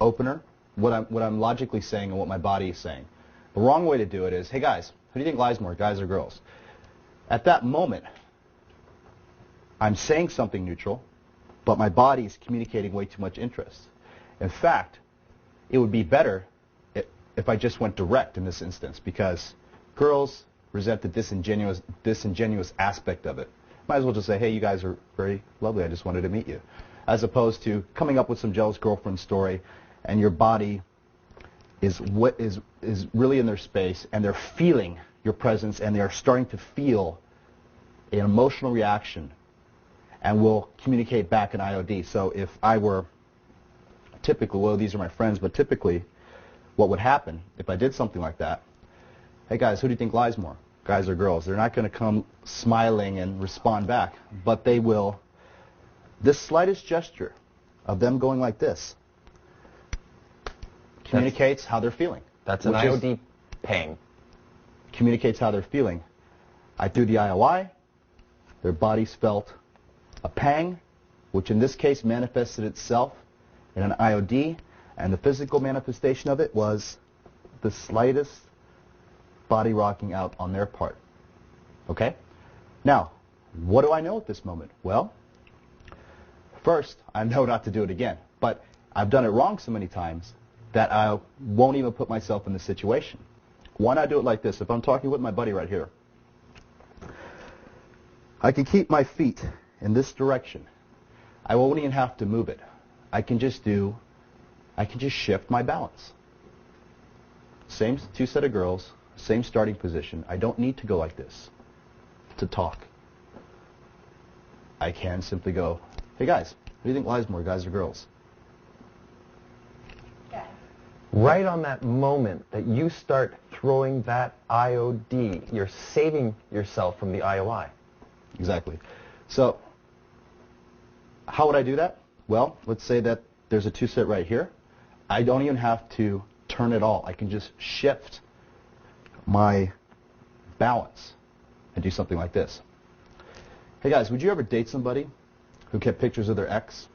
opener, what I'm logically saying and what my body is saying. The wrong way to do it is, hey guys, who do you think lies more, guys or girls? At that moment, I'm saying something neutral, but my body is communicating way too much interest. In fact, it would be better if I just went direct in this instance, because girls resent the disingenuous aspect of it. Might as well just say, hey, you guys are very lovely, I just wanted to meet you. As opposed to coming up with some jealous girlfriend story, and your body is really in their space, and they're feeling your presence, and they are starting to feel an emotional reaction, and will communicate back in IOD. So if I were typically, well, these are my friends, but typically what would happen if I did something like that, hey guys, who do you think lies more, guys or girls? They're not going to come smiling and respond back, but they will. This slightest gesture of them going like this communicates how they're feeling. That's an IOD pang. Communicates how they're feeling. I threw the IOI. Their bodies felt a pang, which in this case manifested itself in an IOD, and the physical manifestation of it was the slightest body rocking out on their part. Okay? Now, what do I know at this moment? Well, first, I know not to do it again, but I've done it wrong so many times that I won't even put myself in the situation. Why not do it like this? If I'm talking with my buddy right here, I can keep my feet in this direction. I won't even have to move it. I can just shift my balance. Same two set of girls, same starting position. I don't need to go like this to talk. I can simply go, hey guys, who do you think lies more, guys or girls? Guys. Right on that moment that you start throwing that IOD, you're saving yourself from the IOI. Exactly. So, how would I do that? Well, let's say that there's a two set right here. I don't even have to turn at all. I can just shift my balance and do something like this. Hey guys, would you ever date somebody who kept pictures of their ex?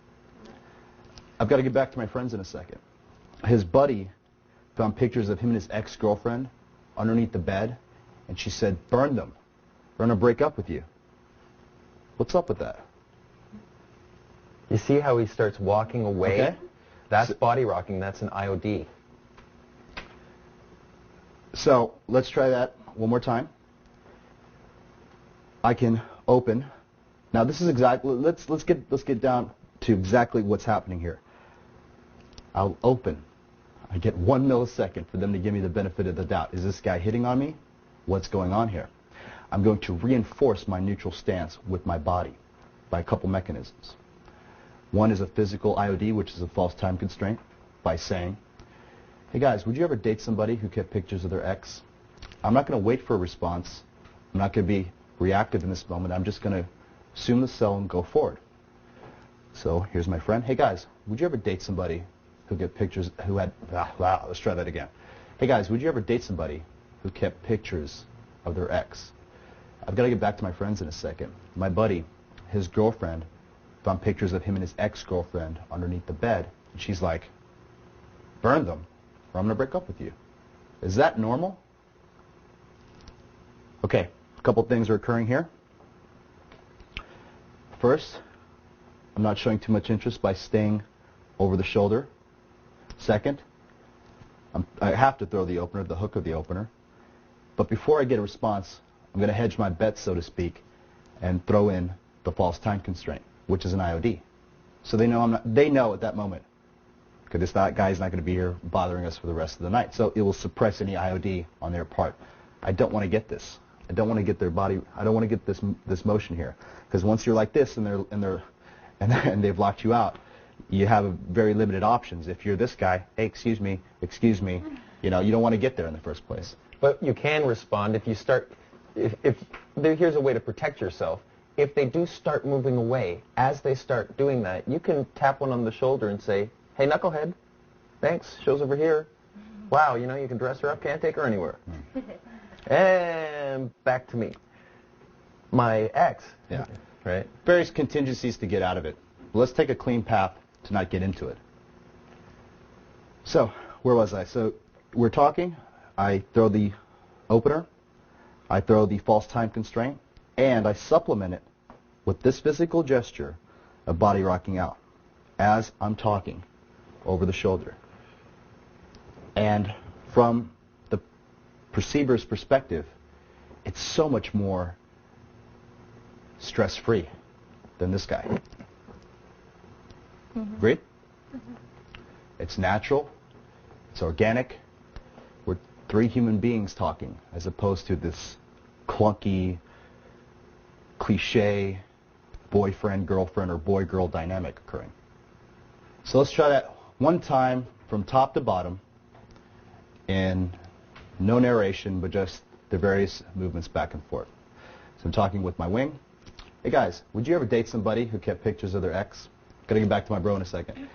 I've got to get back to my friends in a second. His buddy found pictures of him and his ex-girlfriend underneath the bed, and she said, burn them. We're going to break up with you. What's up with that? You see how he starts walking away? Okay. That's body rocking. That's an IOD. So let's try that one more time. I can open. Now this is exactly. Let's get down to exactly what's happening here. I'll open. I get 1 millisecond for them to give me the benefit of the doubt. Is this guy hitting on me? What's going on here? I'm going to reinforce my neutral stance with my body by a couple mechanisms. One is a physical IOD, which is a false time constraint, by saying, hey guys, would you ever date somebody who kept pictures of their ex? I'm not going to wait for a response. I'm not going to be reactive in this moment. I'm just going to assume the cell and go forward. So here's my friend. Hey guys, would you ever date somebody who kept pictures, who had, let's try that again. Hey guys, would you ever date somebody who kept pictures of their ex? I've got to get back to my friends in a second. My buddy, his girlfriend, found pictures of him and his ex-girlfriend underneath the bed, and she's like, burn them, or I'm going to break up with you. Is that normal? Okay, a couple things are occurring here. First, I'm not showing too much interest by staying over the shoulder. Second, I have to throw the opener, the hook of the opener. But before I get a response, I'm going to hedge my bet, so to speak, and throw in the false time constraint, which is an IOD. So they know they know at that moment, because this guy's not going to be here bothering us for the rest of the night. So it will suppress any IOD on their part. I don't want to get this. I don't want to get their body. I don't want to get this motion here, because once you're like this and they've locked you out, you have very limited options. If you're this guy, hey, excuse me, you know, you don't want to get there in the first place. But you can respond if you start. Here's a way to protect yourself. If they do start moving away, as they start doing that, you can tap one on the shoulder and say, hey, knucklehead, thanks, show's over here. Wow, you know, you can dress her up, can't take her anywhere. And back to me. My ex. Yeah. Right? Various contingencies to get out of it. Let's take a clean path to not get into it. So, where was I? So, we're talking. I throw the opener. I throw the false time constraint. And I supplement it with this physical gesture of body rocking out as I'm talking over the shoulder. And from the perceiver's perspective, it's so much more stress-free than this guy. Agreed? It's natural. It's organic. We're three human beings talking as opposed to this clunky, cliche boyfriend-girlfriend or boy-girl dynamic occurring. So let's try that one time from top to bottom in no narration, but just the various movements back and forth. So I'm talking with my wing. Hey guys, would you ever date somebody who kept pictures of their ex? Gotta get back to my bro in a second.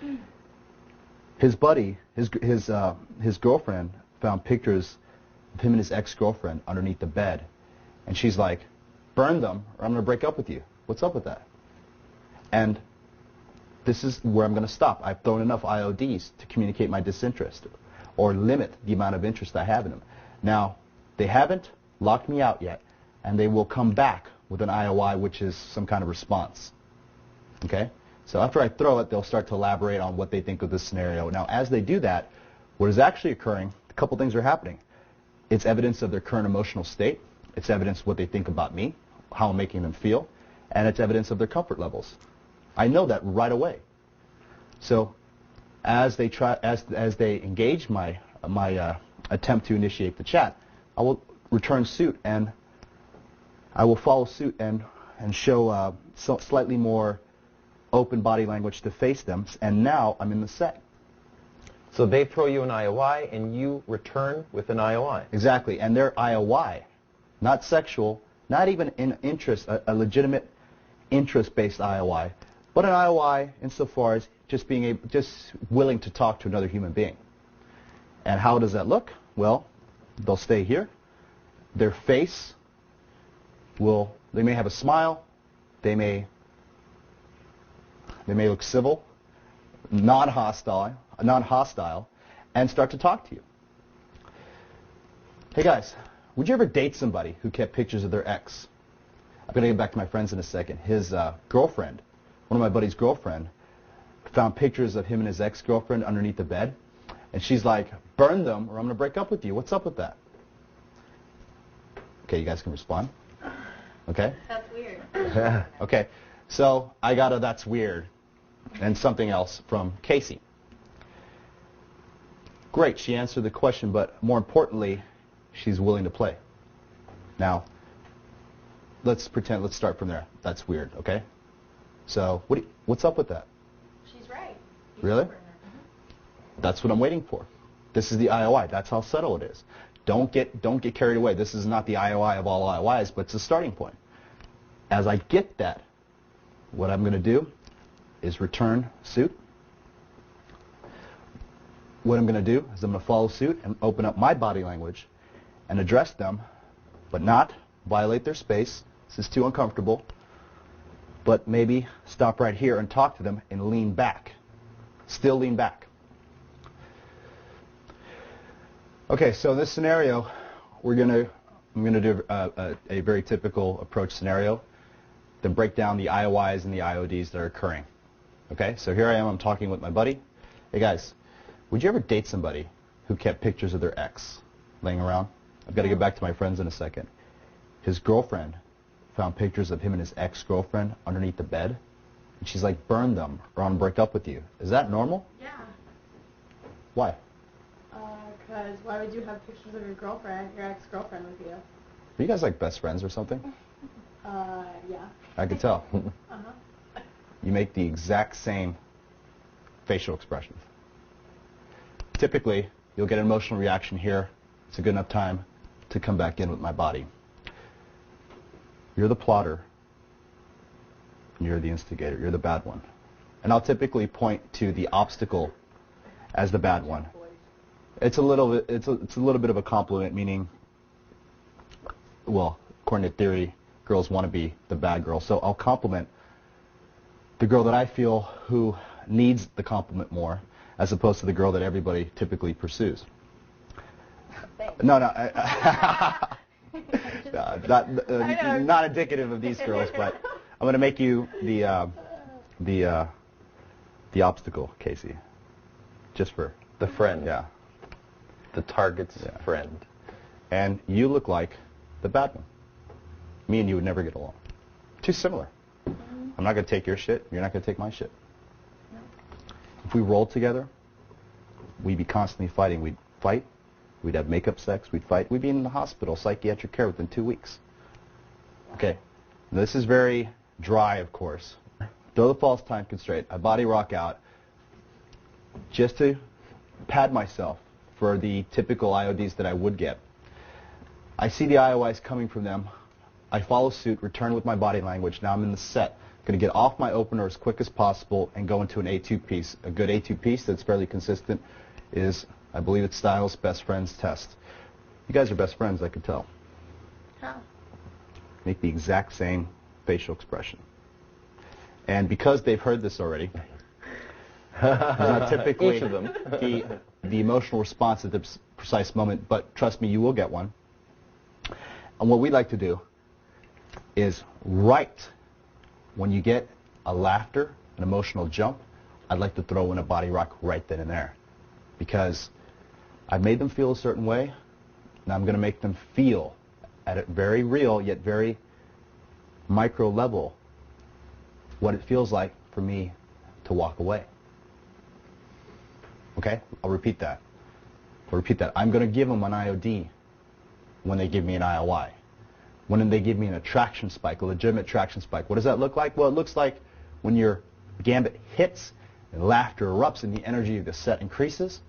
His buddy, his girlfriend found pictures of him and his ex-girlfriend underneath the bed. And she's like, burn them or I'm going to break up with you. What's up with that? And this is where I'm going to stop. I've thrown enough IODs to communicate my disinterest or limit the amount of interest I have in them. Now, they haven't locked me out yet, and they will come back with an IOI, which is some kind of response. Okay? So after I throw it, they'll start to elaborate on what they think of this scenario. Now, as they do that, what is actually occurring, a couple things are happening. It's evidence of their current emotional state. It's evidence of what they think about me, how I'm making them feel, and it's evidence of their comfort levels. I know that right away. So as they engage my attempt to initiate the chat, I will return suit and I will follow suit and show slightly more open body language to face them, and now I'm in the set. So they throw you an IOI, and you return with an IOI. Exactly, and their IOI, not sexual, not even in interest, a legitimate interest-based IOI, but an IOI insofar as just willing to talk to another human being. And how does that look? Well, they'll stay here. Their face they may have a smile, they may look civil, non-hostile, and start to talk to you. Hey guys, would you ever date somebody who kept pictures of their ex? I'm going to get back to my friends in a second. His girlfriend, one of my buddy's girlfriend, found pictures of him and his ex-girlfriend underneath the bed, and she's like, burn them or I'm going to break up with you. What's up with that? Okay, you guys can respond. Okay? That's weird. Okay, so I got a that's weird and something else from Casey. Great, she answered the question, but more importantly, she's willing to play. Now, let's start from there. That's weird, okay? So, what's up with that? She's right. Really? That's what I'm waiting for. This is the IOI. That's how subtle it is. Don't get carried away. This is not the IOI of all IOIs, but it's a starting point. As I get that, what I'm going to do is return suit. What I'm going to do is I'm going to follow suit and open up my body language and address them, but not violate their space. This is too uncomfortable. But maybe stop right here and talk to them and lean back. Still lean back. Okay, so in this scenario, I'm going to do a very typical approach scenario, then break down the IOIs and the IODs that are occurring. Okay, so here I am, I'm talking with my buddy. Hey guys, would you ever date somebody who kept pictures of their ex laying around? I've got to get back to my friends in a second. His girlfriend found pictures of him and his ex-girlfriend underneath the bed, and she's like, burn them or I'm going to break up with you. Is that normal? Yeah. Why? Because why would you have pictures of your ex-girlfriend with you? Are you guys like best friends or something? Yeah. I could tell. Uh-huh. You make the exact same facial expressions. Typically, you'll get an emotional reaction here. It's a good enough time to come back in with my body. You're the plotter. You're the instigator. You're the bad one. And I'll typically point to the obstacle as the bad one. It's a little bit of a compliment, meaning, well, according to theory, girls want to be the bad girl. So I'll compliment the girl that I feel who needs the compliment more, as opposed to the girl that everybody typically pursues. Thanks. No, no. Not indicative of these girls, but I'm going to make you the obstacle, Casey. Just for The friend. yeah. The target's Yeah. friend. And you look like the bad one. Me and you would never get along. Too similar. I'm not going to take your shit. You're not going to take my shit. No. If we rolled together, we'd be constantly fighting. We'd fight. We'd have makeup sex. We'd fight. We'd be in the hospital, psychiatric care within 2 weeks. Okay. Now, this is very dry, of course. Throw the false time constraint. I body rock out just to pad myself for the typical IODs that I would get. I see the IOIs coming from them. I follow suit, return with my body language. Now I'm in the set. Going to get off my opener as quick as possible and go into an A2 piece. A good A2 piece that's fairly consistent is, I believe it's Styles' best friends test. You guys are best friends, I could tell. How? Make the exact same facial expression. And because they've heard this already, there's not typically Each of them. the emotional response at the precise moment, but trust me, you will get one. And what we like to do is right when you get a laughter, an emotional jump, I'd like to throw in a body rock right then and there. Because I've made them feel a certain way, and I'm going to make them feel at a very real yet very micro level what it feels like for me to walk away. Okay? I'll repeat that. I'm going to give them an IOD when they give me an IOI. When they give me an attraction spike, a legitimate attraction spike. What does that look like? Well, it looks like when your gambit hits and laughter erupts and the energy of the set increases,